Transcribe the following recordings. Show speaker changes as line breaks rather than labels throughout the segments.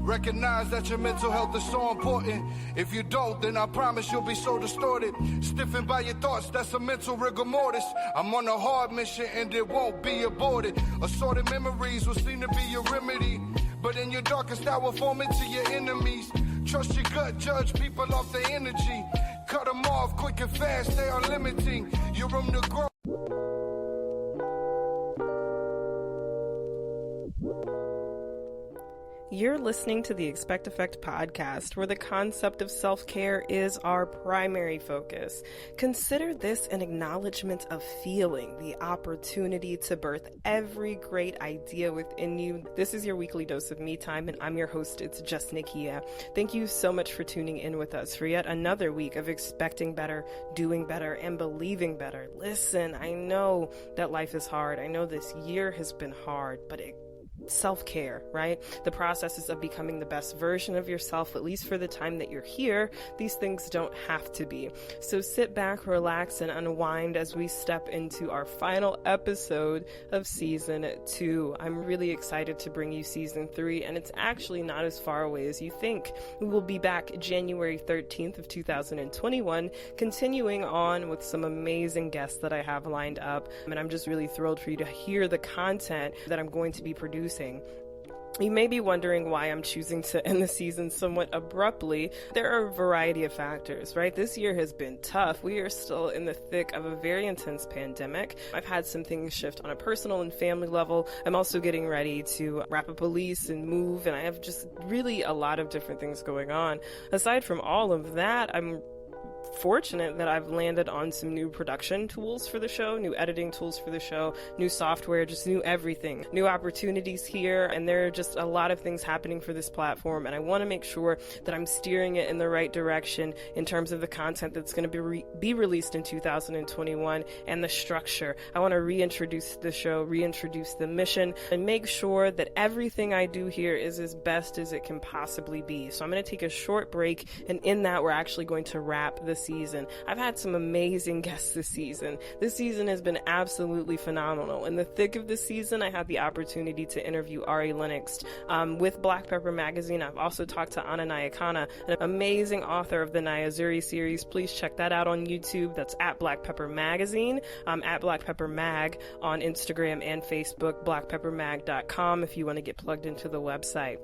Recognize that your mental health is so important. If you don't, then I promise you'll be so distorted. Stiffened by your thoughts, that's a mental rigor mortis. I'm on a hard mission and it won't be aborted. Assorted memories will seem to be your remedy, but in your darkest hour form into your enemies. Trust your gut, judge people off their energy. Cut them off quick and fast, they are limiting your room to grow.
You're listening to the Expect Effect podcast, where the concept of self-care is our primary focus. Consider this an acknowledgement of feeling, the opportunity to birth every great idea within you. This is your weekly dose of me time, and I'm your host. It's just Nikia. Thank you so much for tuning in with us for yet another week of expecting better, doing better, and believing better. Listen, I know that life is hard. I know this year has been hard, but self-care, right? The processes of becoming the best version of yourself, at least for the time that you're here, these things don't have to be. So sit back, relax, and unwind as we step into our final episode of season 2. I'm really excited to bring you season 3, and it's actually not as far away as you think. We will be back January 13th of 2021, continuing on with some amazing guests that I have lined up, and I'm just really thrilled for you to hear the content that I'm going to be producing. You may be wondering why I'm choosing to end the season somewhat abruptly. There are a variety of factors, right? This year has been tough. We are still in the thick of a very intense pandemic. I've had some things shift on a personal and family level. I'm also getting ready to wrap up a lease and move, and I have just really a lot of different things going on. Aside from all of that, I'm fortunate that I've landed on some new production tools for the show, new editing tools for the show, new software, just new everything, new opportunities here, and there are just a lot of things happening for this platform, and I want to make sure that I'm steering it in the right direction in terms of the content that's going to be released in 2021 and the structure. I want to reintroduce the show, reintroduce the mission, and make sure that everything I do here is as best as it can possibly be. So I'm going to take a short break, and in that we're actually going to wrap the season. I've had some amazing guests this season. This season has been absolutely phenomenal. In the thick of the season, I had the opportunity to interview Ari Lennox with Black Pepper Magazine. I've also talked to Anna Nyakana, an amazing author of the Nyazuri series. Please check that out on YouTube. That's at Black Pepper Magazine, at Black Pepper Mag on Instagram and Facebook, blackpeppermag.com if you want to get plugged into the website.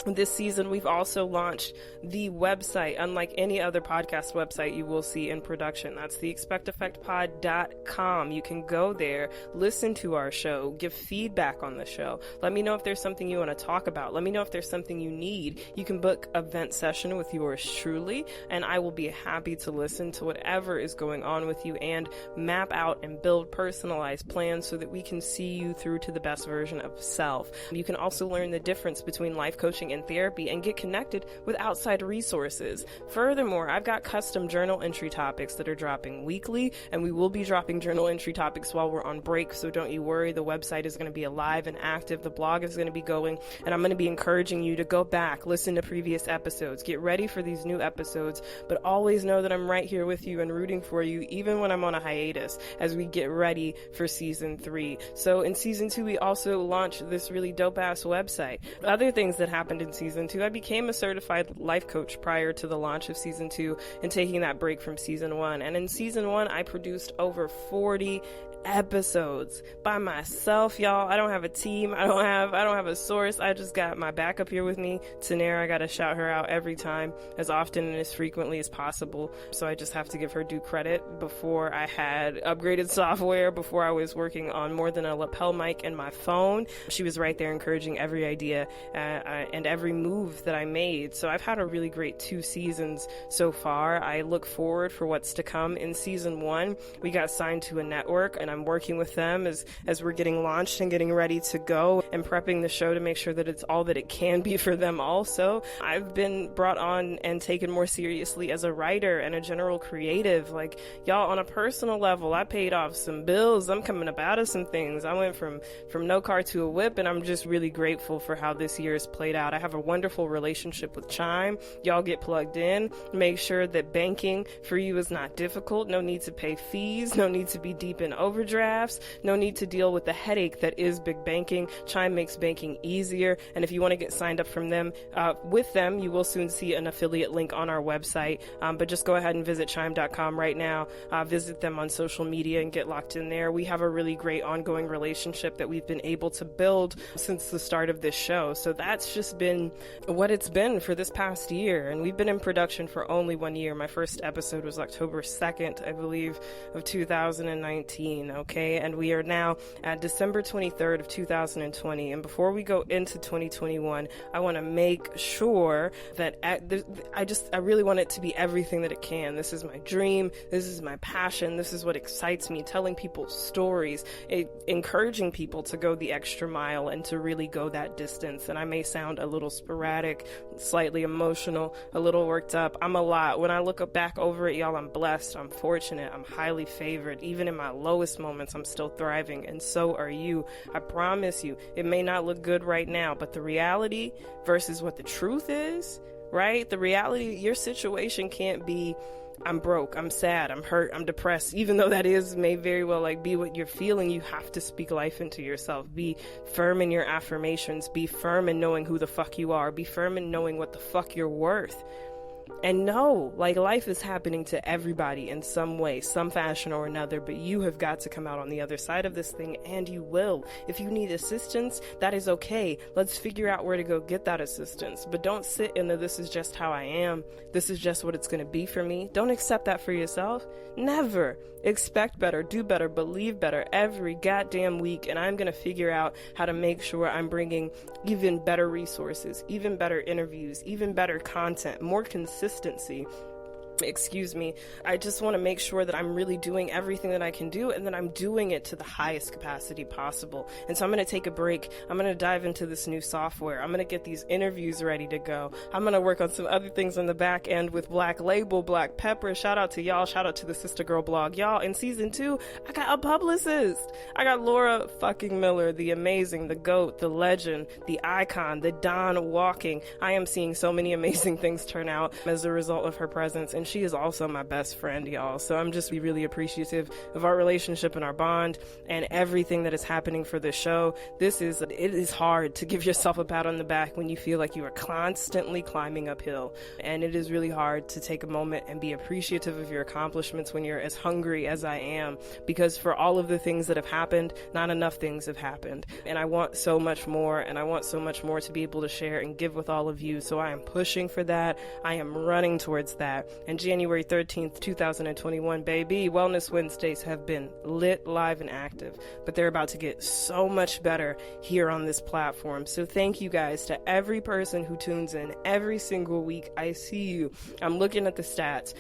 This season, we've also launched the website, unlike any other podcast website you will see in production. That's the expecteffectpod.com. You can go there, listen to our show, give feedback on the show. Let me know if there's something you want to talk about. Let me know if there's something you need. You can book a vent session with yours truly, and I will be happy to listen to whatever is going on with you and map out and build personalized plans so that we can see you through to the best version of self. You can also learn the difference between life coaching and therapy and get connected with outside resources. Furthermore, I've got custom journal entry topics that are dropping weekly, and we will be dropping journal entry topics while we're on break, so don't you worry. The website is going to be alive and active. The blog is going to be going, and I'm going to be encouraging you to go back, listen to previous episodes, get ready for these new episodes, but always know that I'm right here with you and rooting for you even when I'm on a hiatus as we get ready for season 3. So in season 2, we also launched this really dope-ass website. Other things that happened in season 2, I became a certified life coach prior to the launch of season 2 and taking that break from season 1. And in season 1, I produced over 40 episodes by myself, y'all. I don't have a team. I don't have a source. I just got my backup here with me, Tanera. I got to shout her out every time, as often and as frequently as possible. So I just have to give her due credit. Before I had upgraded software, before I was working on more than a lapel mic and my phone, she was right there encouraging every idea and every move that I made. So I've had a really great 2 seasons so far. I look forward for what's to come. In season 1, we got signed to a network, and I'm working with them as we're getting launched and getting ready to go and prepping the show to make sure that it's all that it can be for them also. I've been brought on and taken more seriously as a writer and a general creative. Like, y'all, on a personal level, I paid off some bills. I'm coming up out of some things. I went from no car to a whip, and I'm just really grateful for how this year has played out. out. I have a wonderful relationship with Chime. Y'all get plugged in. Make sure that banking for you is not difficult. No need to pay fees. No need to be deep in overdrafts. No need to deal with the headache that is big banking. Chime makes banking easier. And if you want to get signed up from them, with them, you will soon see an affiliate link on our website. But just go ahead and visit chime.com right now. Visit them on social media and get locked in there. We have a really great ongoing relationship that we've been able to build since the start of this show. So that's just been what it's been for this past year. And we've been in production for only 1 year. My first episode was October 2nd, I believe, of 2019. Okay. And we are now at December 23rd of 2020. And before we go into 2021, I want to make sure that I really want it to be everything that it can. This is my dream. This is my passion. This is what excites me. Telling people stories, encouraging people to go the extra mile and to really go that distance. And I may sound a little sporadic, slightly emotional, a little worked up. I'm a lot. When I look back over it, y'all, I'm blessed. I'm fortunate. I'm highly favored. Even in my lowest moments, I'm still thriving. And so are you. I promise you, it may not look good right now, but the reality versus what the truth is, right? The reality, your situation can't be, I'm broke, I'm sad, I'm hurt, I'm depressed. Even though that may very well be what you're feeling, you have to speak life into yourself. Be firm in your affirmations. Be firm in knowing who the fuck you are. Be firm in knowing what the fuck you're worth. And no, life is happening to everybody in some way, some fashion or another, but you have got to come out on the other side of this thing, and you will. If you need assistance, that is okay. Let's figure out where to go get that assistance. But don't sit in the, this is just how I am. This is just what it's going to be for me. Don't accept that for yourself. Never. Expect better, do better, believe better every goddamn week, and I'm going to figure out how to make sure I'm bringing even better resources, even better interviews, even better content, more consistency. Excuse me. I just want to make sure that I'm really doing everything that I can do, and that I'm doing it to the highest capacity possible. And so I'm going to take a break. I'm going to dive into this new software. I'm going to get these interviews ready to go. I'm going to work on some other things on the back end with Black Label, Black Pepper. Shout out to y'all. Shout out to the Sister Girl blog. Y'all, in season 2, I got a publicist. I got Laura fucking Miller, the amazing, the GOAT, the legend, the icon, the Don walking. I am seeing so many amazing things turn out as a result of her presence, and she is also my best friend, y'all. So I'm just really appreciative of our relationship and our bond and everything that is happening for this show. It is hard to give yourself a pat on the back when you feel like you are constantly climbing uphill. And it is really hard to take a moment and be appreciative of your accomplishments when you're as hungry as I am, because for all of the things that have happened, not enough things have happened. And I want so much more, and I want so much more to be able to share and give with all of you. So I am pushing for that. I am running towards that. And January 13th, 2021, baby, Wellness Wednesdays have been lit, live, and active, but they're about to get so much better here on this platform. So thank you guys to every person who tunes in every single week. I see you. I'm looking at the stats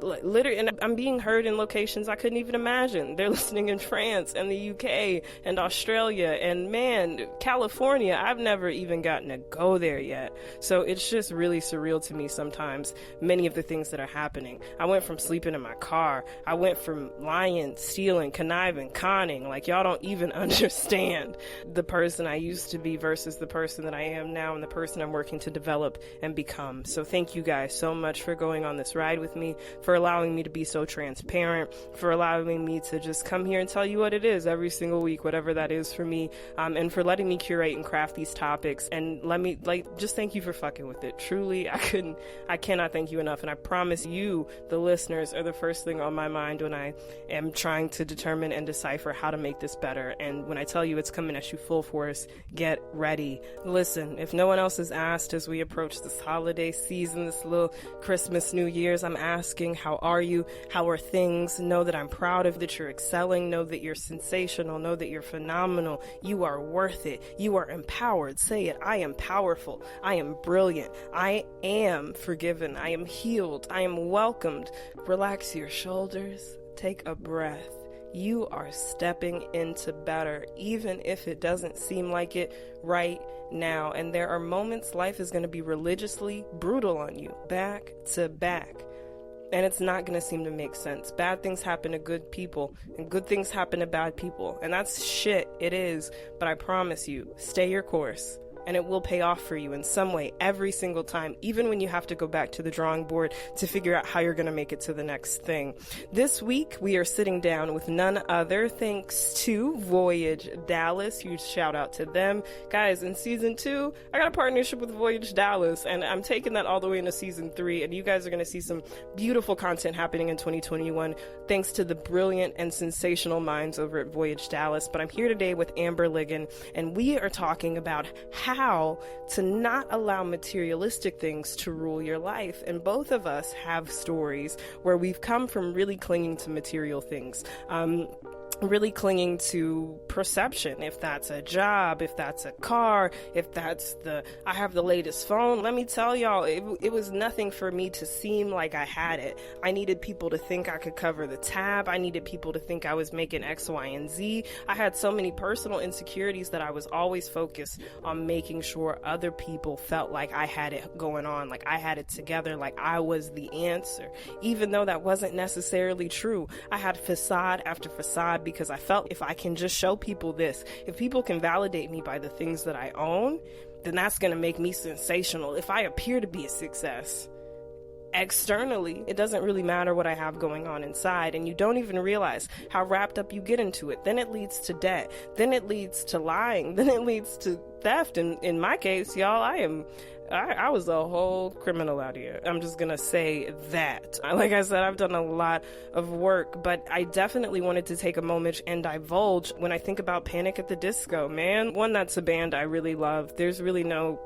literally, and I'm being heard in locations I couldn't even imagine. They're listening in France and the UK and Australia and, man, California. I've never even gotten to go there yet. So it's just really surreal to me sometimes, many of the things that are happening. I went from sleeping in my car. I went from lying, stealing, conniving, conning. Y'all don't even understand the person I used to be versus the person that I am now, and the person I'm working to develop and become. So thank you guys so much for going on this ride with me, for allowing me to be so transparent, for allowing me to just come here and tell you what it is every single week, whatever that is for me, and for letting me curate and craft these topics, and let me just thank you for fucking with it. Truly, I cannot thank you enough. And I promise you, the listeners, are the first thing on my mind when I am trying to determine and decipher how to make this better. And when I tell you it's coming at you full force, get ready. Listen, if no one else has asked as we approach this holiday season, this little Christmas, New Year's, I'm asking, how are you? How are things? Know that I'm proud of that you're excelling. Know that you're sensational. Know that you're phenomenal. You are worth it. You are empowered. Say it. I am powerful. I am brilliant. I am forgiven. I am healed. I am welcomed. Relax your shoulders. Take a breath. You are stepping into better, even if it doesn't seem like it right now. And there are moments life is going to be religiously brutal on you, back to back. And it's not going to seem to make sense. Bad things happen to good people, and good things happen to bad people. And that's shit. It is. But I promise you, stay your course. and it will pay off for you in some way every single time, even when you have to go back to the drawing board to figure out how you're going to make it to the next thing. This week, we are sitting down with none other, thanks to Voyage Dallas. Huge shout out to them. Guys, in season 2, I got a partnership with Voyage Dallas, and I'm taking that all the way into season 3, and you guys are going to see some beautiful content happening in 2021, thanks to the brilliant and sensational minds over at Voyage Dallas. But I'm here today with Amber Liggon, and we are talking about how to not allow materialistic things to rule your life. And both of us have stories where we've come from really clinging to material things. Really clinging to perception, if that's a job, if that's a car, if that's I have the latest phone. Let me tell y'all, it was nothing for me to seem like I had it. I needed people to think I could cover the tab. I needed people to think I was making X, Y, and Z. I had so many personal insecurities that I was always focused on making sure other people felt like I had it going on, like I had it together, like I was the answer, even though that wasn't necessarily true. I had facade after facade because I felt if I can just show people this, if people can validate me by the things that I own, then that's going to make me sensational. If I appear to be a success externally, it doesn't really matter what I have going on inside, and you don't even realize how wrapped up you get into it. Then it leads to debt, then it leads to lying, then it leads to theft. And in my case, y'all, I was a whole criminal out here. I'm just gonna say that. Like I said, I've done a lot of work, but I definitely wanted to take a moment and divulge when I think about Panic at the Disco, man. One, that's a band I really love. There's really no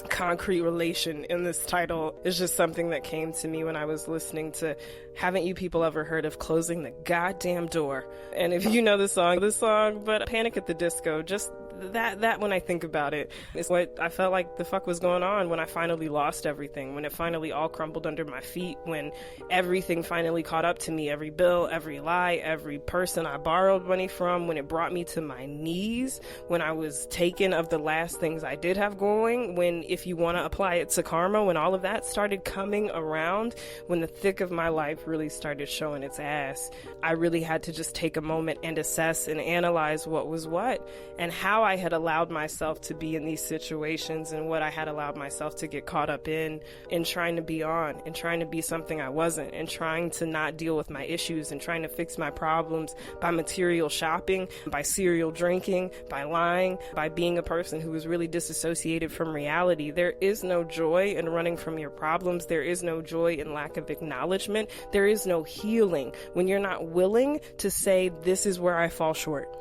concrete relation in this title. It's just something that came to me when I was listening to Haven't You People Ever Heard of Closing the Goddamn Door? And if you know the song, but Panic at the Disco, just that when I think about it, is what I felt like the fuck was going on when I finally lost everything, when it finally all crumbled under my feet, when everything finally caught up to me, every bill, every lie, every person I borrowed money from, when it brought me to my knees, when I was taken of the last things I did have going, when, if you want to apply it to karma, when all of that started coming around, when the thick of my life really started showing its ass, I really had to just take a moment and assess and analyze what was what, and how I had allowed myself to be in these situations, and what I had allowed myself to get caught up in trying to be on, and trying to be something I wasn't, and trying to not deal with my issues, and trying to fix my problems by material shopping, by serial drinking, by lying, by being a person who was really disassociated from reality. There is no joy in running from your problems. There is no joy in lack of acknowledgement. There is no healing when you're not willing to say, this is where I fall short.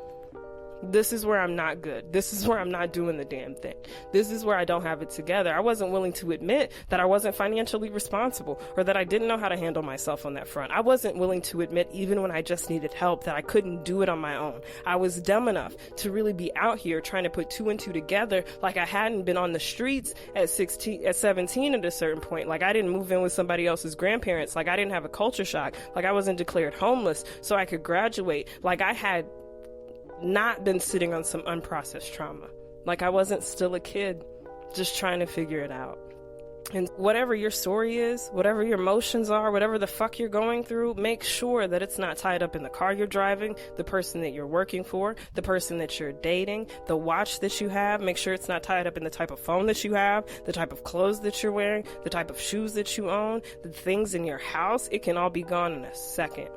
This is where I'm not good. This is where I'm not doing the damn thing. This is where I don't have it together. I wasn't willing to admit that I wasn't financially responsible, or that I didn't know how to handle myself on that front. I wasn't willing to admit, even when I just needed help, that I couldn't do it on my own. I was dumb enough to really be out here trying to put 2 and 2 together, like I hadn't been on the streets at 17 at a certain point. Like I didn't move in with somebody else's grandparents. Like I didn't have a culture shock. Like I wasn't declared homeless so I could graduate. Like I had not been sitting on some unprocessed trauma. Like I wasn't still a kid just trying to figure it out. And whatever your story is, whatever your emotions are, whatever the fuck you're going through, make sure that it's not tied up in the car you're driving, the person that you're working for, the person that you're dating, the watch that you have. Make sure it's not tied up in the type of phone that you have, the type of clothes that you're wearing, the type of shoes that you own, the things in your house. It can all be gone in a second.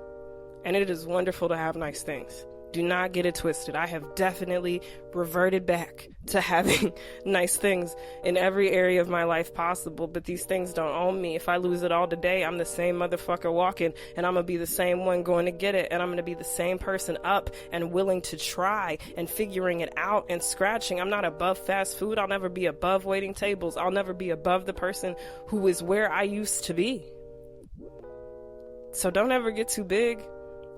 And it is wonderful to have nice things. Do not get it twisted. I have definitely reverted back to having nice things in every area of my life possible, but these things don't own me. If I lose it all today, I'm the same motherfucker walking, and I'm gonna be the same one going to get it, and I'm gonna be the same person up and willing to try and figuring it out and scratching. I'm not above fast food. I'll never be above waiting tables. I'll never be above the person who is where I used to be. So don't ever get too big,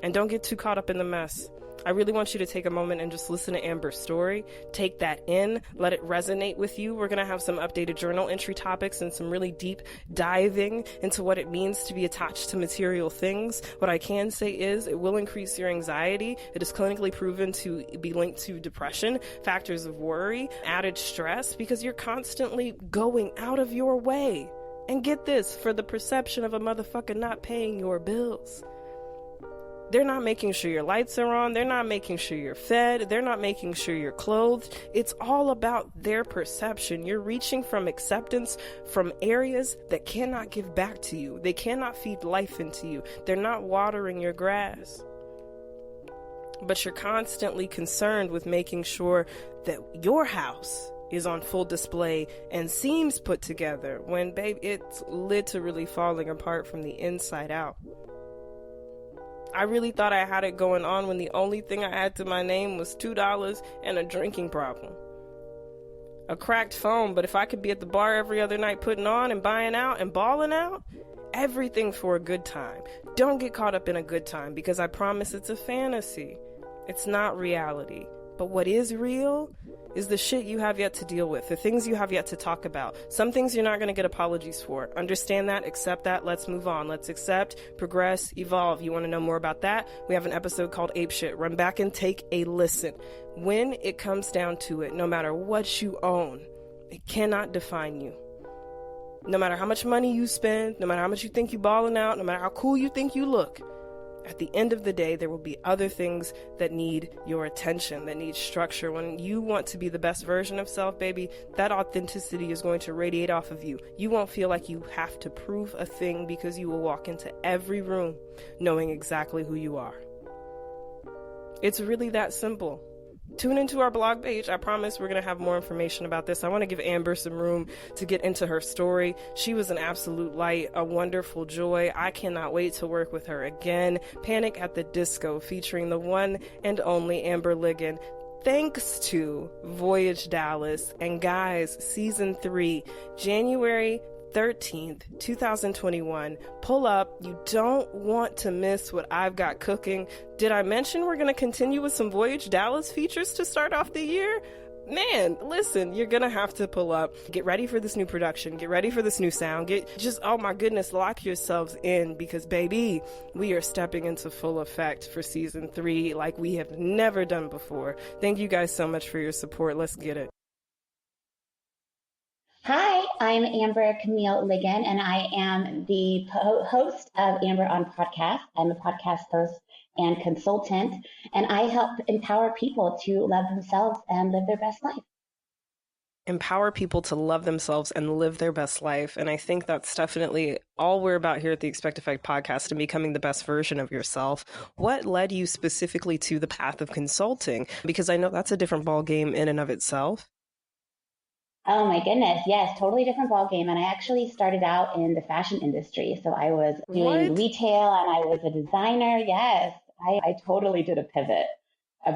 and don't get too caught up in the mess. I really want you to take a moment and just listen to Amber's story. Take that in. Let it resonate with you. We're going to have some updated journal entry topics and some really deep diving into what it means to be attached to material things. What I can say is it will increase your anxiety. It is clinically proven to be linked to depression, factors of worry, added stress, because you're constantly going out of your way. And get this, for the perception of a motherfucker not paying your bills. They're not making sure your lights are on. They're not making sure you're fed. They're not making sure you're clothed. It's all about their perception. You're reaching from acceptance from areas that cannot give back to you. They cannot feed life into you. They're not watering your grass. But you're constantly concerned with making sure that your house is on full display and seems put together when, babe, it's literally falling apart from the inside out. I really thought I had it going on when the only thing I had to my name was $2 and a drinking problem. A cracked phone, but if I could be at the bar every other night putting on and buying out and balling out, everything for a good time. Don't get caught up in a good time, because I promise it's a fantasy. It's not reality. But what is real is the shit you have yet to deal with, the things you have yet to talk about. Some things you're not going to get apologies for. Understand that, accept that, let's move on. Let's accept, progress, evolve. You want to know more about that? We have an episode called Ape Shit. Run back and take a listen. When it comes down to it, no matter what you own, it cannot define you. No matter how much money you spend, no matter how much you think you're balling out, no matter how cool you think you look, at the end of the day, there will be other things that need your attention, that need structure. When you want to be the best version of self, baby, that authenticity is going to radiate off of you. You won't feel like you have to prove a thing, because you will walk into every room knowing exactly who you are. It's really that simple. Tune into our blog page. I promise we're going to have more information about this. I want to give Amber some room to get into her story. She was an absolute light, a wonderful joy. I cannot wait to work with her again. Panic at the Disco, featuring the one and only Amber Liggon. Thanks to Voyage Dallas. And guys, season 3, January 13th, 2021. Pull up. You don't want to miss what I've got cooking. Did I mention we're going to continue with some Voyage Dallas features to start off the year? Man, listen, you're going to have to pull up. Get ready for this new production. Get ready for this new sound. Oh my goodness, lock yourselves in, because baby, we are stepping into full effect for season 3 like we have never done before. Thank you guys so much for your support. Let's get it.
Hi, I'm Amber Camille Liggon, and I am the host of Amber on Podcast. I'm a podcast host and consultant, and I help empower people to love themselves and live their best life.
Empower people to love themselves and live their best life. And I think that's definitely all we're about here at the Expect Effect podcast, and becoming the best version of yourself. What led you specifically to the path of consulting? Because I know that's a different ball game in and of itself.
Oh my goodness. Yes, totally different ballgame. And I actually started out in the fashion industry. So I was doing retail and I was a designer. Yes, I totally did a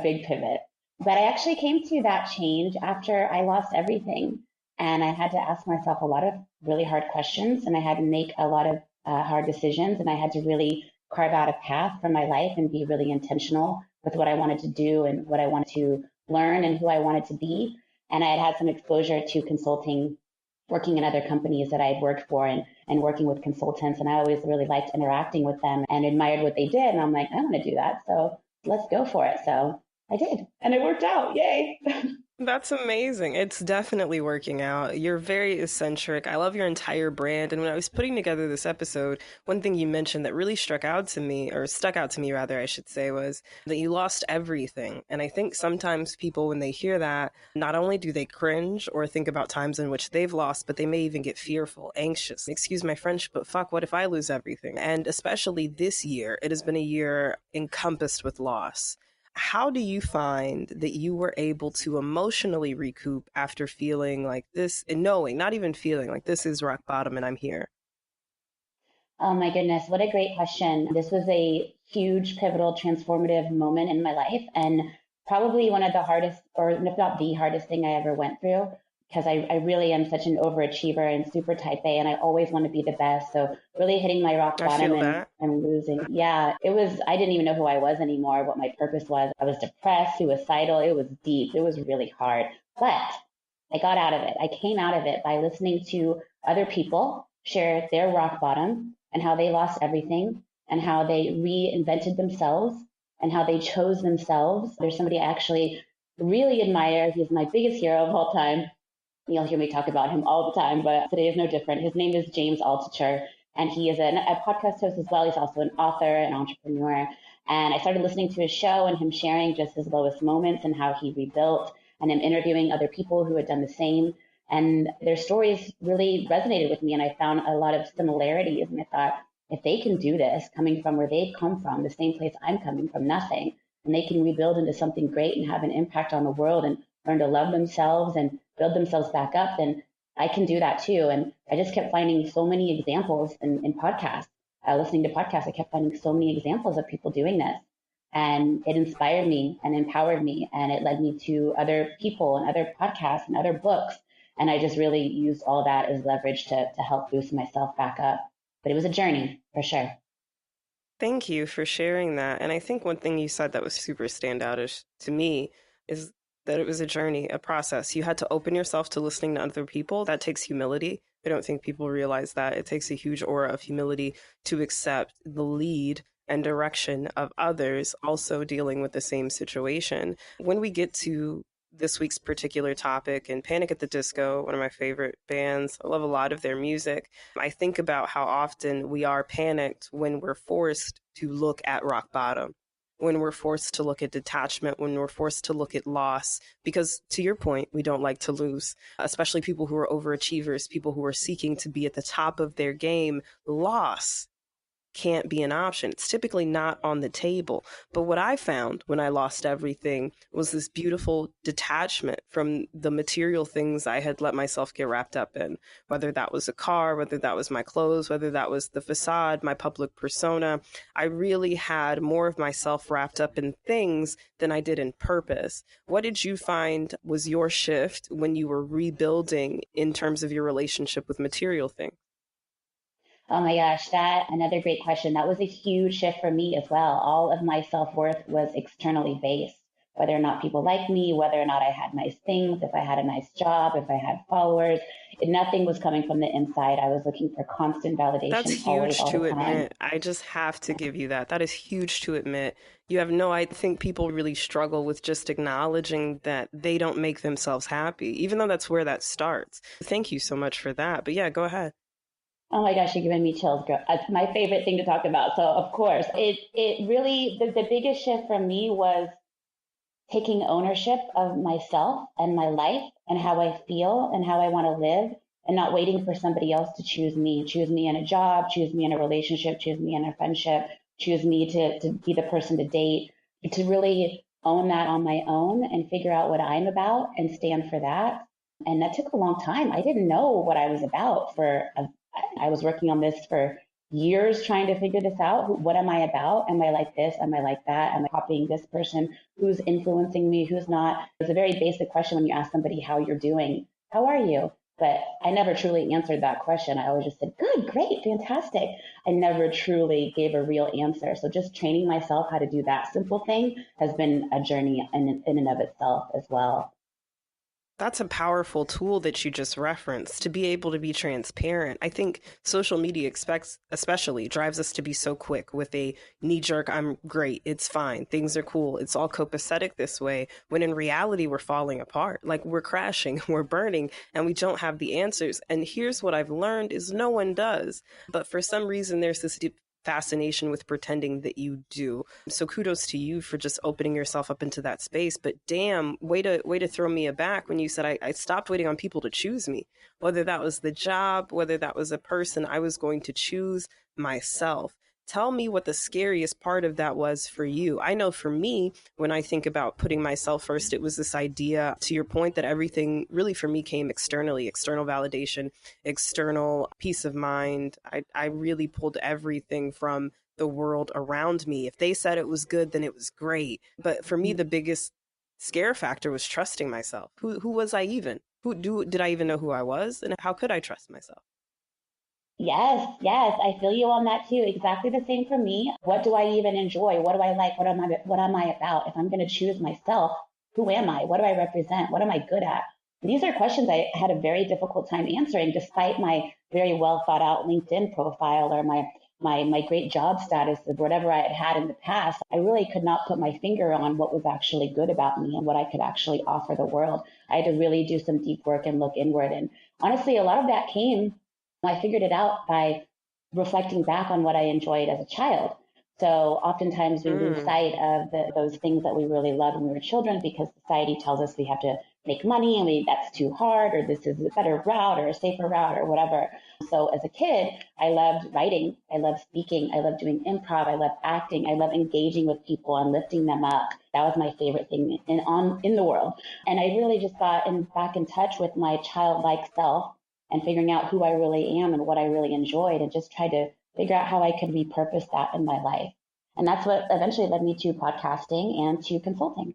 big pivot. But I actually came to that change after I lost everything. And I had to ask myself a lot of really hard questions, and I had to make a lot of hard decisions. And I had to really carve out a path for my life and be really intentional with what I wanted to do and what I wanted to learn and who I wanted to be. And I had some exposure to consulting, working in other companies that I had worked for and working with consultants. And I always really liked interacting with them and admired what they did. And I'm like, I want to do that. So let's go for it. So I did. And it worked out. Yay.
That's amazing. It's definitely working out. You're very eccentric. I love your entire brand. And when I was putting together this episode, one thing you mentioned that really stuck out to me, I should say, was that you lost everything. And I think sometimes people, when they hear that, not only do they cringe or think about times in which they've lost, but they may even get fearful, anxious. Excuse my French, but fuck, what if I lose everything? And especially this year, it has been a year encompassed with loss. How do you find that you were able to emotionally recoup after feeling like this, and knowing, not even feeling like this is rock bottom and I'm here?
Oh my goodness, what a great question. This was a huge, pivotal, transformative moment in my life, and probably one of the hardest, or if not the hardest thing I ever went through, because I really am such an overachiever and super type A, and I always want to be the best. So really hitting my rock bottom and losing. Yeah, I didn't even know who I was anymore, what my purpose was. I was depressed, suicidal. It was deep. It was really hard. But I got out of it. I came out of it by listening to other people share their rock bottom and how they lost everything and how they reinvented themselves and how they chose themselves. There's somebody I actually really admire. He's my biggest hero of all time. You'll hear me talk about him all the time, but today is no different. His name is James Altucher, and he is a podcast host as well. He's also an author, an entrepreneur, And I started listening to his show and him sharing just his lowest moments and how he rebuilt, and him interviewing other people who had done the same. And their stories really resonated with me. And I found a lot of similarities. And I thought, if they can do this coming from where they've come from, the same place I'm coming from, nothing, and they can rebuild into something great and have an impact on the world and learn to love themselves and build themselves back up, then I can do that too. And I just kept finding so many examples in podcasts, listening to podcasts. I kept finding so many examples of people doing this. And it inspired me and empowered me. And it led me to other people and other podcasts and other books. And I just really used all that as leverage to help boost myself back up. But it was a journey for sure.
Thank you for sharing that. And I think one thing you said that was super standoutish to me is that it was a journey, a process. You had to open yourself to listening to other people. That takes humility. I don't think people realize that. It takes a huge aura of humility to accept the lead and direction of others also dealing with the same situation. When we get to this week's particular topic, and Panic at the Disco, one of my favorite bands, I love a lot of their music. I think about how often we are panicked when we're forced to look at rock bottom, when we're forced to look at detachment, when we're forced to look at loss, because to your point, we don't like to lose, especially people who are overachievers, people who are seeking to be at the top of their game. Loss can't be an option. It's typically not on the table. But what I found when I lost everything was this beautiful detachment from the material things I had let myself get wrapped up in, whether that was a car, whether that was my clothes, whether that was the facade, my public persona. I really had more of myself wrapped up in things than I did in purpose. What did you find was your shift when you were rebuilding in terms of your relationship with material things?
Oh my gosh, that another great question. That was a huge shift for me as well. All of my self-worth was externally based, whether or not people liked me, whether or not I had nice things, if I had a nice job, if I had followers. Nothing was coming from the inside. I was looking for constant
That's
validation always,
huge
all
to
the time.
admit. I just have to give you that. That is huge to admit. You have no, I think people really struggle with just acknowledging that they don't make themselves happy, even though that's where that starts. Thank you so much for that. But yeah, go ahead.
Oh my gosh, you're giving me chills, girl. It's my favorite thing to talk about. So of course, it really, the biggest shift for me was taking ownership of myself and my life and how I feel and how I want to live, and not waiting for somebody else to choose me in a job, choose me in a relationship, choose me in a friendship, choose me to be the person to date, to really own that on my own and figure out what I'm about and stand for that. And that took a long time. I didn't know what I was about I was working on this for years trying to figure this out. What am I about? Am I like this? Am I like that? Am I copying this person? Who's influencing me? Who's not? It's a very basic question when you ask somebody how you're doing. How are you? But I never truly answered that question. I always just said, good, great, fantastic. I never truly gave a real answer. So just training myself how to do that simple thing has been a journey in and of itself as well.
That's a powerful tool that you just referenced to be able to be transparent. I think social media especially drives us to be so quick with a knee jerk, I'm great, it's fine, things are cool, it's all copacetic this way, when in reality we're falling apart, like we're crashing, we're burning, and we don't have the answers. And here's what I've learned is no one does. But for some reason, there's this deep fascination with pretending that you do. So kudos to you for just opening yourself up into that space. But damn, way to throw me aback when you said I stopped waiting on people to choose me. Whether that was the job, whether that was a person, I was going to choose myself. Tell me what the scariest part of that was for you. I know for me, when I think about putting myself first, it was this idea, to your point, that everything really for me came externally, external validation, external peace of mind. I really pulled everything from the world around me. If they said it was good, then it was great. But for me, the biggest scare factor was trusting myself. Who was I even? Did I even know who I was? And how could I trust myself?
Yes, yes, I feel you on that too. Exactly the same for me. What do I even enjoy? What do I like? What am I about? If I'm going to choose myself, who am I? What do I represent? What am I good at? These are questions I had a very difficult time answering, despite my very well thought out LinkedIn profile or my great job status of whatever I had had in the past. I really could not put my finger on what was actually good about me and what I could actually offer the world. I had to really do some deep work and look inward. And honestly, a lot of that I figured it out by reflecting back on what I enjoyed as a child. So oftentimes we lose sight of those things that we really loved when we were children because society tells us we have to make money and that's too hard, or this is a better route or a safer route or whatever. So as a kid, I loved writing. I loved speaking. I loved doing improv. I loved acting. I loved engaging with people and lifting them up. That was my favorite thing in the world. And I really just got back in touch with my childlike self and figuring out who I really am and what I really enjoyed, and just tried to figure out how I could repurpose that in my life. And that's what eventually led me to podcasting and to consulting.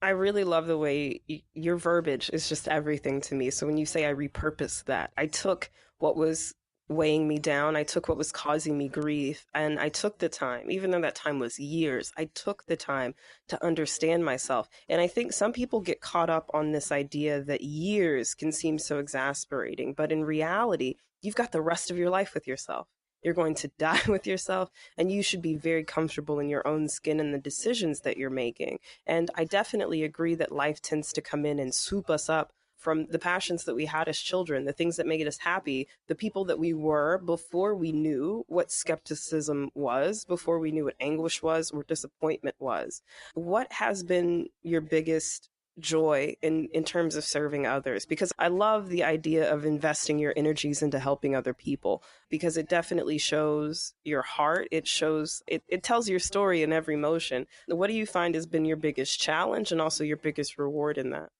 I really love the way your verbiage is just everything to me. So when you say I repurposed that, I took what was weighing me down, I took what was causing me grief, and I took the time, even though that time was years, I took the time to understand myself. And I think some people get caught up on this idea that years can seem so exasperating, but in reality, you've got the rest of your life with yourself. You're going to die with yourself, and you should be very comfortable in your own skin and the decisions that you're making. And I definitely agree that life tends to come in and swoop us up from the passions that we had as children, the things that made us happy, the people that we were before we knew what skepticism was, before we knew what anguish was or disappointment was. What has been your biggest joy in terms of serving others? Because I love the idea of investing your energies into helping other people, because it definitely shows your heart. It shows, it tells your story in every motion. What do you find has been your biggest challenge and also your biggest reward in that?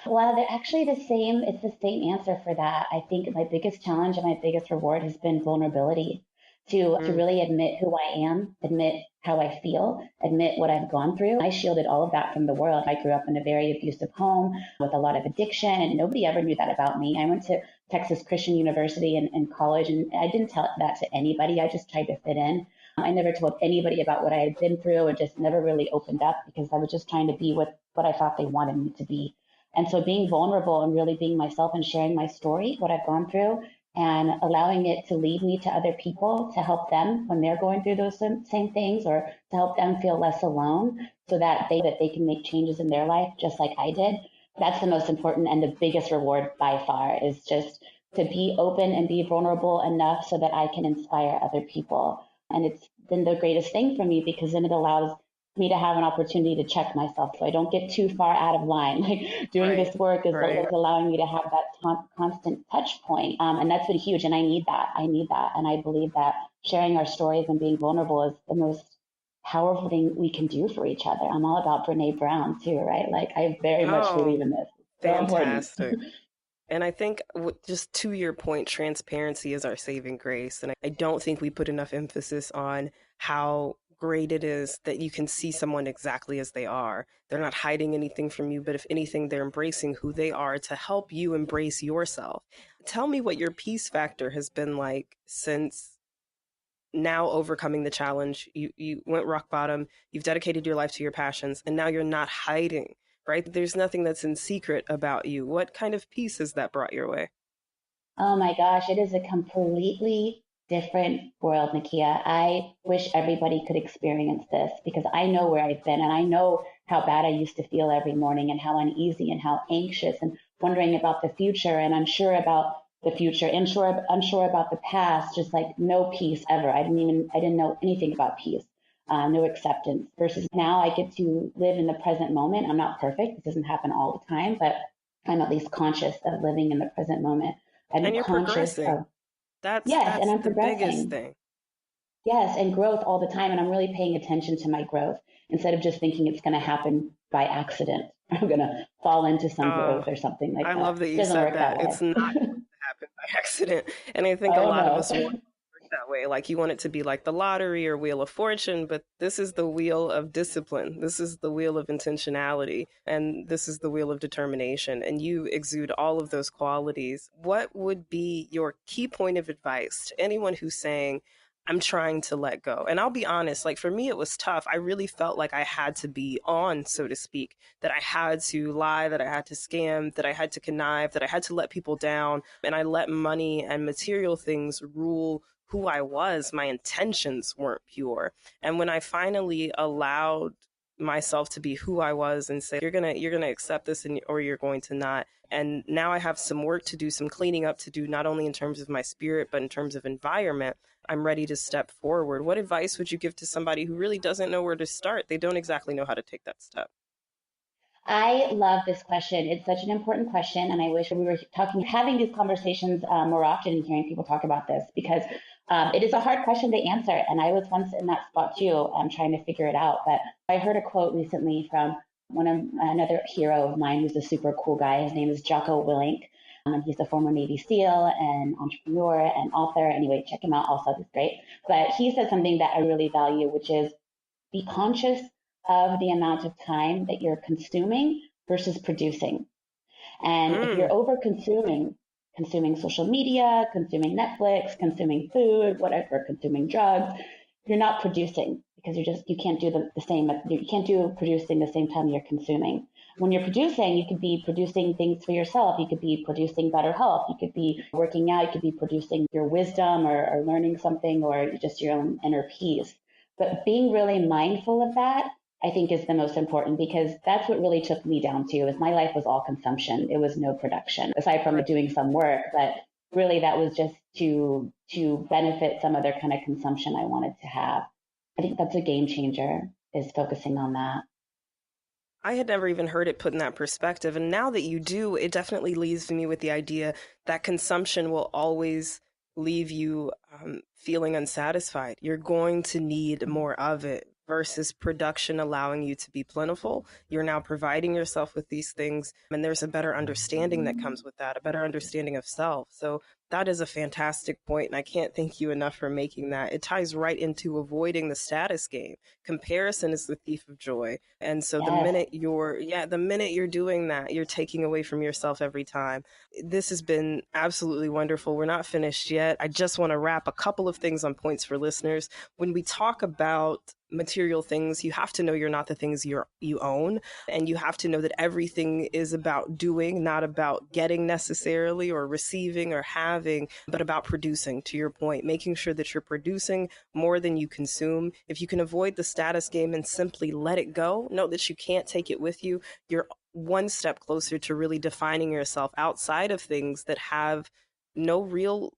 Well, they're actually the same. It's the same answer for that. I think my biggest challenge and my biggest reward has been vulnerability, to really admit who I am, admit how I feel, admit what I've gone through. I shielded all of that from the world. I grew up in a very abusive home with a lot of addiction, and nobody ever knew that about me. I went to Texas Christian University in college, and I didn't tell that to anybody. I just tried to fit in. I never told anybody about what I had been through, and just never really opened up because I was just trying to be what I thought they wanted me to be. And so being vulnerable and really being myself and sharing my story, what I've gone through, and allowing it to lead me to other people to help them when they're going through those same things, or to help them feel less alone so that they can make changes in their life just like I did. That's the most important and the biggest reward by far, is just to be open and be vulnerable enough so that I can inspire other people. And it's been the greatest thing for me because then it allows me to have an opportunity to check myself so I don't get too far out of line. Like doing this work is allowing me to have that constant touch point. And that's been huge. And I need that. And I believe that sharing our stories and being vulnerable is the most powerful thing we can do for each other. I'm all about Brene Brown too, right? Like I very much believe in this.
Fantastic. And I think just to your point, transparency is our saving grace. And I don't think we put enough emphasis on how great it is that you can see someone exactly as they are. They're not hiding anything from you, but if anything, they're embracing who they are to help you embrace yourself. Tell me what your peace factor has been like since now overcoming the challenge. You went rock bottom, you've dedicated your life to your passions, and now you're not hiding, right? There's nothing that's in secret about you. What kind of peace has that brought your way?
Oh my gosh, it is a completely different world, Nakia. I wish everybody could experience this because I know where I've been and I know how bad I used to feel every morning and how uneasy and how anxious and wondering about the future and unsure about the future, unsure about the past, just like no peace ever. I didn't know anything about peace. No acceptance, versus now I get to live in the present moment. I'm not perfect. It doesn't happen all the time, but I'm at least conscious of living in the present moment.
And you're
conscious
progressing.
of,
That's
and I'm
the
progressing.
biggest thing.
Yes, and growth all the time. And I'm really paying attention to my growth instead of just thinking it's going to happen by accident. I'm going to fall into some growth or something like that.
I love that you
doesn't
said
work that way.
It's not going to happen by accident. And I think a lot of us want that way. Like you want it to be like the lottery or Wheel of Fortune, but this is the wheel of discipline. This is the wheel of intentionality. And this is the wheel of determination. And you exude all of those qualities. What would be your key point of advice to anyone who's saying, I'm trying to let go? And I'll be honest, like for me, it was tough. I really felt like I had to be on, so to speak, that I had to lie, that I had to scam, that I had to connive, that I had to let people down. And I let money and material things rule who I was. My intentions weren't pure. And when I finally allowed myself to be who I was and say, you're gonna accept this or you're going to not. And now I have some work to do, some cleaning up to do, not only in terms of my spirit, but in terms of environment. I'm ready to step forward. What advice would you give to somebody who really doesn't know where to start? They don't exactly know how to take that step.
I love this question. It's such an important question. And I wish we were having these conversations more often and hearing people talk about this because it is a hard question to answer. And I was once in that spot too, trying to figure it out. But I heard a quote recently from another hero of mine who's a super cool guy. His name is Jocko Willink. And he's a former Navy SEAL and entrepreneur and author. Anyway, check him out. Also, he's great. But he said something that I really value, which is be conscious of the amount of time that you're consuming versus producing. And if you're over consuming social media, consuming Netflix, consuming food, whatever, consuming drugs, you're not producing because you can't do the same. You can't do producing the same time you're consuming. When you're producing, you could be producing things for yourself. You could be producing better health. You could be working out. You could be producing your wisdom or learning something or just your own inner peace. But being really mindful of that, I think, is the most important because that's what really took me down to is my life was all consumption. It was no production aside from doing some work, but really that was just to benefit some other kind of consumption I wanted to have. I think that's a game changer is focusing on that.
I had never even heard it put in that perspective. And now that you do, it definitely leaves me with the idea that consumption will always leave you feeling unsatisfied. You're going to need more of it versus production allowing you to be plentiful. You're now providing yourself with these things, and there's a better understanding that comes with that, a better understanding of self. So that is a fantastic point, and I can't thank you enough for making that. It ties right into avoiding the status game. Comparison is the thief of joy. And so the minute you're doing that, you're taking away from yourself every time. This has been absolutely wonderful. We're not finished yet. I just want to wrap a couple of things on points for listeners. When we talk about material things, you have to know you're not the things you own, and you have to know that everything is about doing, not about getting necessarily or receiving or having, but about producing. To your point, making sure that you're producing more than you consume. If you can avoid the status game and simply let it go, know that you can't take it with you. You're one step closer to really defining yourself outside of things that have no real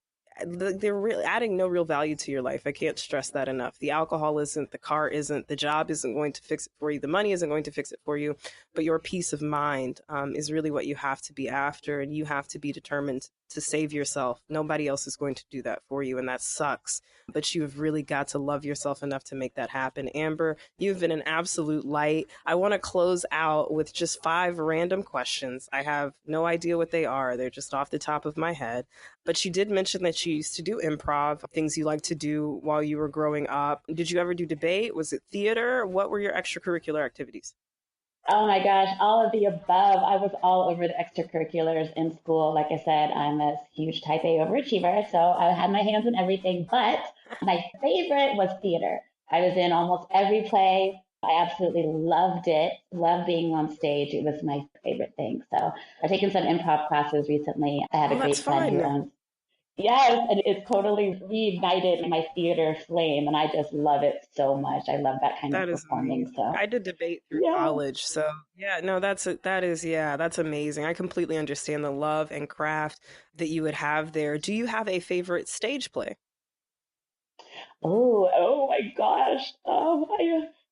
they're really adding no real value to your life. I can't stress that enough. The alcohol isn't, the car isn't, the job isn't going to fix it for you, the money isn't going to fix it for you, but your peace of mind is really what you have to be after, and you have to be determined to save yourself. Nobody else is going to do that for you, and that sucks. But you have really got to love yourself enough to make that happen. Amber, you've been an absolute light. I want to close out with just 5 random questions. I have no idea what they are. They're just off the top of my head. But you did mention that you used to do improv, things you like to do while you were growing up. Did you ever do debate? Was it theater? What were your extracurricular activities?
Oh my gosh, all of the above. I was all over the extracurriculars in school. Like I said, I'm a huge type A overachiever, so I had my hands in everything. But my favorite was theater. I was in almost every play. I absolutely loved it. Loved being on stage. It was my favorite thing. So I've taken some improv classes recently. I had a great friend who owns. Yes, and it's totally reignited my theater flame, and I just love it so much. I love that kind of performing.
Amazing. So I did debate through college, so that's amazing. I completely understand the love and craft that you would have there. Do you have a favorite stage play?
Oh my gosh!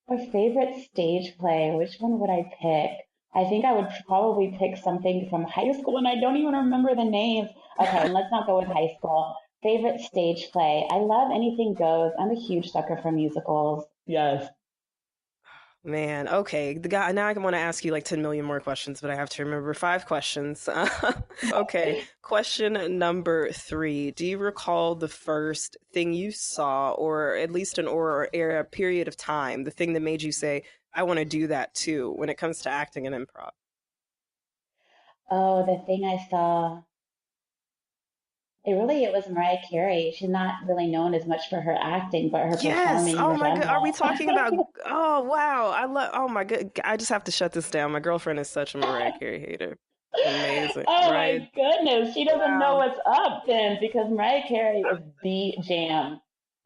My favorite stage play. Which one would I pick? I think I would probably pick something from high school, and I don't even remember the names. Okay, let's not go with high school. Favorite stage play. I love anything goes. I'm a huge sucker for musicals. Yes.
Man, okay. Now I want to ask you like 10 million more questions, but I have to remember 5 questions. Okay. Question number 3. Do you recall the first thing you saw, or at least a period of time, the thing that made you say, I want to do that too, when it comes to acting and improv?
Oh, the thing I saw. It was Mariah Carey. She's not really known as much for her acting, but her performing.
Oh my God. Are we
phenomenal.
talking about, oh wow. Oh my God. I just have to shut this down. My girlfriend is such a Mariah Carey hater. Amazing.
Oh
Right?
my goodness. She doesn't know
Wow.
what's up then because Mariah Carey is the jam.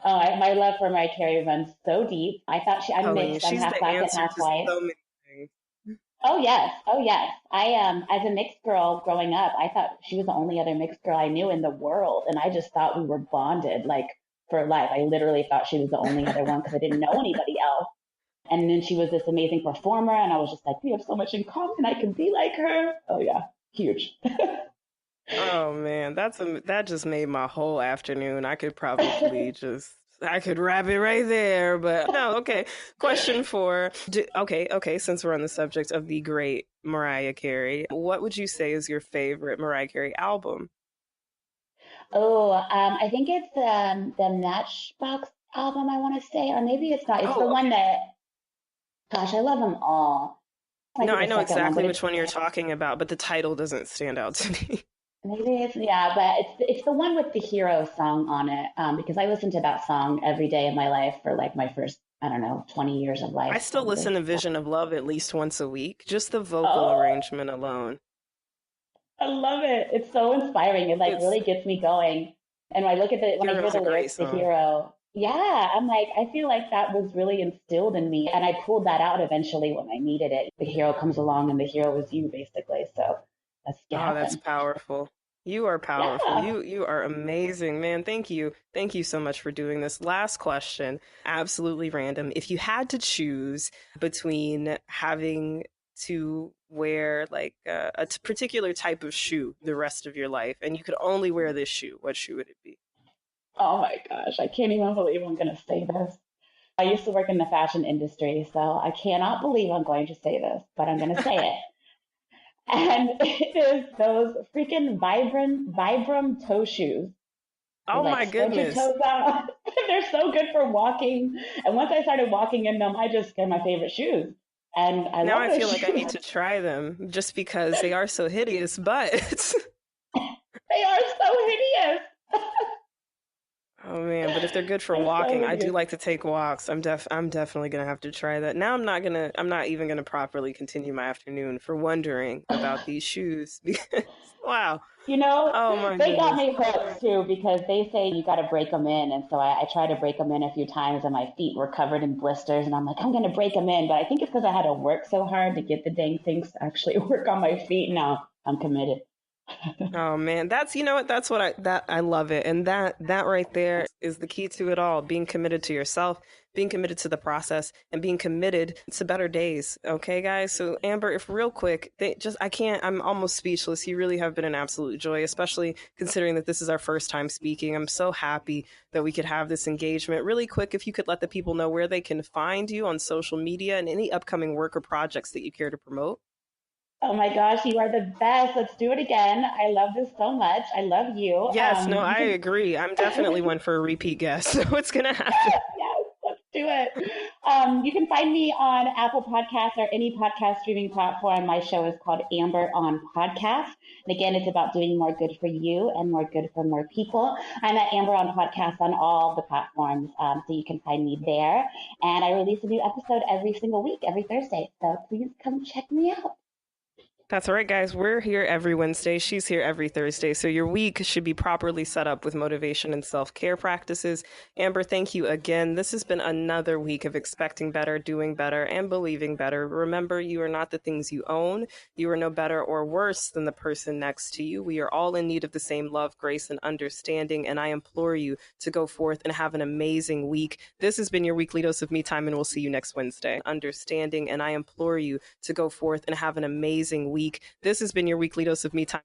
My love for Mariah Carey runs so deep. I'm
Telling you,
mixed. I'm
she's
half
the
black and
answer
half
to
white.
so many things.
Oh yes, oh yes. As a mixed girl growing up, I thought she was the only other mixed girl I knew in the world, and I just thought we were bonded like for life. I literally thought she was the only other one because I didn't know anybody else. And then she was this amazing performer, and I was just like, we have so much in common. I can be like her. Oh yeah, huge.
Oh man, that just made my whole afternoon. I could probably just I could wrap it right there, but no, okay. Question four. Okay, since we're on the subject of the great Mariah Carey, what would you say is your favorite Mariah Carey album?
I think it's the Matchbox album. I want to say, or maybe it's not. It's the
Oh,
one that. Gosh, I love them all. Might
no,
be
I
the
know
second one, but
exactly
it's
which one you're talking about, but the title doesn't stand out to me.
maybe it's yeah, but it's the one with the hero song on it. Because I listened to that song every day of my life for like my first, I don't know, 20 years of
I
life
still listen
probably.
to Vision of Love at least once a week, just the vocal
Oh,
arrangement alone.
I love it. It's so inspiring. It like
It's
really gets me going. And when I hear
Hero's
the
a great
lyrics, the
song.
hero, yeah, I'm like, I feel like that was really instilled in me. And I pulled that out eventually when I needed it. The hero comes along and the hero is you, basically. So let's get
Oh, that's
happen.
powerful. You are powerful.
Yeah.
You are amazing, man. Thank you. Thank you so much for doing this. Last question, absolutely random. If you had to choose between having to wear like particular type of shoe the rest of your life and you could only wear this shoe, what shoe would it be?
Oh my gosh. I can't even believe I'm going to say this. I used to work in the fashion industry, so I cannot believe I'm going to say this, but I'm going to say it. And it is those freaking Vibram toe shoes. They
Oh
like
my
spread your
goodness.
toes out. They're so good for walking. And once I started walking in them, they're my favorite shoes. And I
Now
love
I
those
feel like I
shoes.
need to try them just because they are so hideous, but
They are so hideous.
oh man, but if they're good for
They're so
walking, I do
hideous.
like to take walks. I'm definitely gonna have to try that. Now I'm not even gonna properly continue my afternoon for wondering about these shoes because wow.
You know,
Oh my
they got
goodness.
me hooked too because they say you got to break them in. And so I tried to break them in a few times and my feet were covered in blisters. And I'm like, I'm going to break them in. But I think it's because I had to work so hard to get the dang things to actually work on my feet. Now I'm committed.
Oh man, that's you know what that's what I love it. And that right there is the key to it all, being committed to yourself, being committed to the process and being committed to better days. Okay, guys? So Amber, if real quick, I'm almost speechless. You really have been an absolute joy, especially considering that this is our first time speaking. I'm so happy that we could have this engagement. Really quick, if you could let the people know where they can find you on social media and any upcoming work or projects that you care to promote.
Oh my gosh, you are the best. Let's do it again. I love this so much. I love you.
Yes, no,
You
I
can
agree. I'm definitely one for a repeat guest. So it's going to happen.
yes, let's do it. You can find me on Apple Podcasts or any podcast streaming platform. My show is called Amber on Podcast. And again, it's about doing more good for you and more good for more people. I'm at Amber on Podcast on all the platforms, so you can find me there. And I release a new episode every single week, every Thursday. So please come check me out.
That's all right, guys. We're here every Wednesday. She's here every Thursday. So your week should be properly set up with motivation and self-care practices. Amber, thank you again. This has been another week of expecting better, doing better, and believing better. Remember, you are not the things you own. You are no better or worse than the person next to you. We are all in need of the same love, grace, and understanding. And I implore you to go forth and have an amazing week. This has been your weekly dose of me time, and we'll see you next Wednesday. Understanding, and I implore you to go forth and have an amazing week. This has been your weekly dose of me time.